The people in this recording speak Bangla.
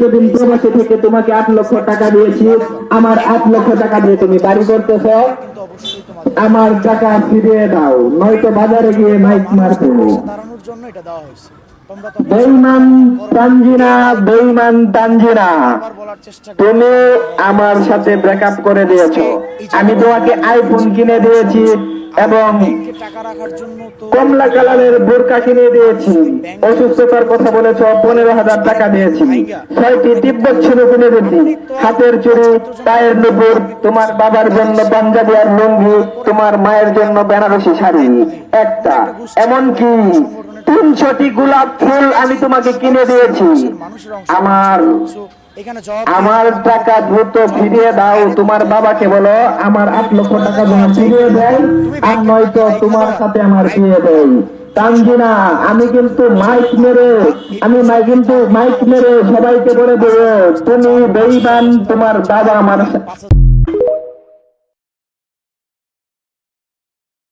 সেদিন প্রবাসী থেকে তোমাকে 8 লক্ষ টাকা দিয়েছি, আমার 8 লক্ষ টাকা দিয়ে তুমি বাড়ি করতেছ, আমার টাকা ফিরিয়ে দাও, নয়তো বাজারে গিয়ে মাইক মারবো। বেঈমান তানজিনা, বেঈমান তানজিনা, তুমি আমার সাথে ব্রেকআপ করে দিয়েছো। আমি তোমাকে আইফোন কিনে দিয়েছি এবং কমলা কালারের বোরকা কিনে দিয়েছি। অসুস্থতার কথা বলেছ, 15,000 টাকা দিয়েছি। 6টি তিব্বত ছিল কিনে দিয়েছি, হাতের চুড়ি, পায়ের নুপুর, তোমার বাবার জন্য পাঞ্জাবি আর লুঙ্গি, তোমার মায়ের জন্য বেনারসি শাড়ি একটা, এমনকি 300টি গোলাপ ফুল আমি তোমাকে কিনে দিয়েছি। আমার টাকা দ্রুত ফিরিয়ে দাও। তোমার বাবাকে বলো আমার 8 লক্ষ টাকা যেন ফিরিয়ে দেয়, আর নয়তো তোমার সাথে আমার বিয়ে দেয়। তানজিনা, আমি কিন্তু মাইক মেরে সবাইকে বলে দেবো তুমি বেঈমান, তোমার বাবা আমার